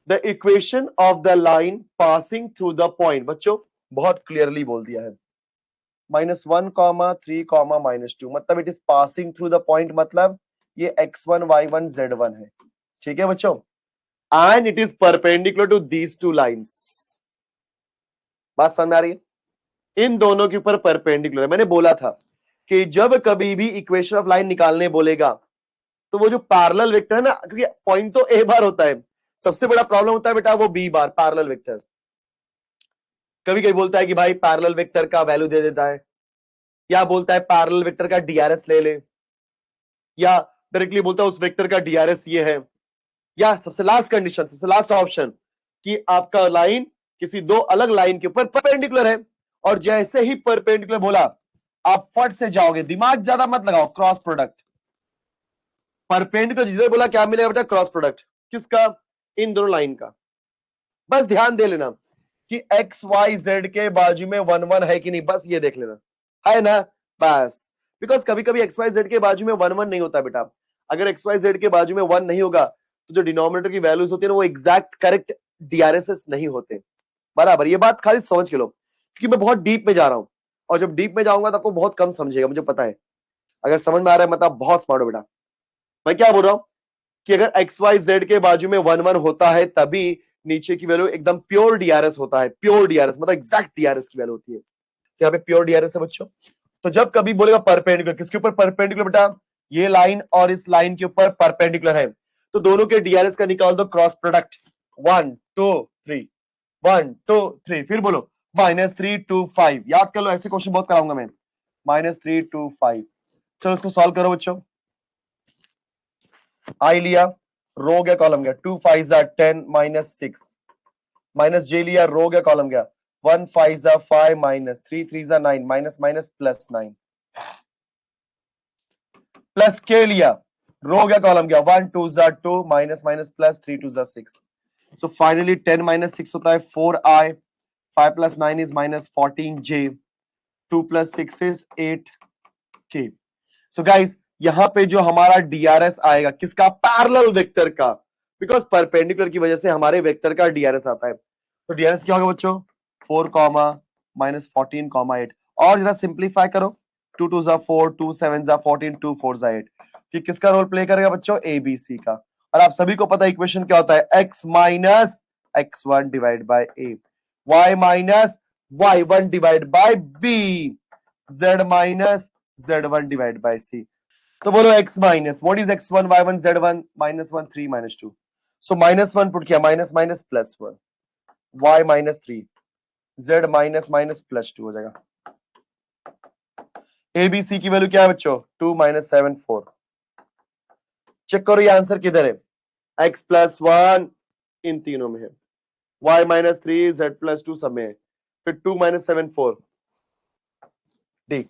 The equation of the line passing through the point. बच्चों बहुत clearly बोल दिया है, -1, 3, -2, मतलब it is passing through the point, मतलब ये x1 y1 z1 है। ठीक है बच्चों, and it is perpendicular to these two lines. बात समझ आ रही है? इन दोनों के ऊपर परपेंडिकुलर है। मैंने बोला था कि जब कभी भी इक्वेशन ऑफ लाइन निकालने बोलेगा तो वो जो पैरेलल वेक्टर है ना, क्योंकि पॉइंट तो ए बार होता है, सबसे बड़ा प्रॉब्लम होता है बेटा वो बी बार पैरेलल वेक्टर। कभी कभी बोलता है कि भाई पैरेलल वेक्टर का वैल्यू दे देता है, या बोलता है पैरेलल वेक्टर का डीआरएस ले ले, या डायरेक्टली बोलता है उस वेक्टर का डीआरएस ये है, या सबसे लास्ट कंडीशन, सबसे लास्ट ऑप्शन कि आपका लाइन किसी दो अलग लाइन के ऊपर परपेंडिकुलर है। और जैसे ही परपेंडिकुलर बोला आप फट से जाओगे, दिमाग ज्यादा मत लगाओ, क्रॉस प्रोडक्ट। परपेंडिकुलर जिधर बोला क्या मिलेगा बेटा? Cross product. किसका? इन दोनों लाइन का। बस ध्यान दे लेना कि एक्स वाई जेड के बाजू में 1 1 है कि नहीं, बस ये देख लेना है ना, बस। बिकॉज कभी कभी एक्स वाई जेड के बाजू में 1 1 नहीं होता बेटा। अगर एक्स वाई जेड के बाजू में 1 नहीं होगा तो जो डिनोमिनेटर की वैल्यूज होती है ना वो एग्जैक्ट करेक्ट डीआरएसएस नहीं होते। बराबर, ये बात खाली समझ के लो, क्योंकि मैं बहुत डीप में जा रहा हूं, और जब डीप में जाऊंगा तो आपको बहुत कम समझेगा, मुझे पता है। अगर समझ में आ रहा है मतलब बहुत स्मार्ट हो बेटा। मैं क्या बोल रहा हूं कि अगर एक्स वाई जेड के बाजू में 1 1 होता है तभी नीचे की वैल्यू एकदम प्योर डीआरएस होता है। प्योर डीआरएस मतलब एग्जैक्ट डीआरएस की वैल्यू होती है। तो यहाँ पे प्योर डीआरएस है बच्चों। तो जब कभी बोलेगा परपेंडिकुलर, किसके ऊपर परपेंडिकुलर बेटा? ये लाइन और इस लाइन के ऊपर परपेंडिकुलर है, तो दोनों के डीआरएस का निकाल दो क्रॉस प्रोडक्ट। 1 2 3, 1 2 3, फिर बोलो -3 2 5। याद कर लो, ऐसे क्वेश्चन बहुत कराऊंगा मैं। -3 2 5। चलो इसको सॉल्व करो बच्चों। आई लिया, रो गया कॉलम गया, 2 5 10 -6, माइनस जे लिया, रो गया कॉलम गया, 1 5 5 -3 3 9, माइनस माइनस प्लस 9, प्लस के लिया, रो गया कॉलम गया, 1 2 2, minus minus plus 3 2 6। So finally 10 -6 होता है 4i, 5 + 9 is -14j, 2 + 6 is 8k। So guys यहां पे जो हमारा डीआरएस आएगा किसका? पैरेलल वेक्टर का, बिकॉज परपेंडिकुलर की वजह से हमारे वेक्टर का डीआरएस आता है। तो डीआरएस क्या होगा बच्चों? 4, -14, 8। और जरा सिंप्लीफाई करो, 2 2 4, 2 7 14, 2 4 8। कि किसका रोल प्ले करेगा बच्चों? एबीसी का। और आप सभी को पता है इक्वेशन क्या होता है? x minus x1 divide by a, y minus y1 divide by b, z minus z1 divide by c। तो बोलो x minus, what is x1 y1 z1? -1 3 -2। So -1 put किया, minus minus +1, y -3, z minus minus +2 हो जाएगा। ABC की value क्या है बच्चों? 2 -7 4। Check करो ये आंसर किधर है? x +1 इन तीनों में है, y -3 z +2 सब में है, फिर 2 -7 4 डी।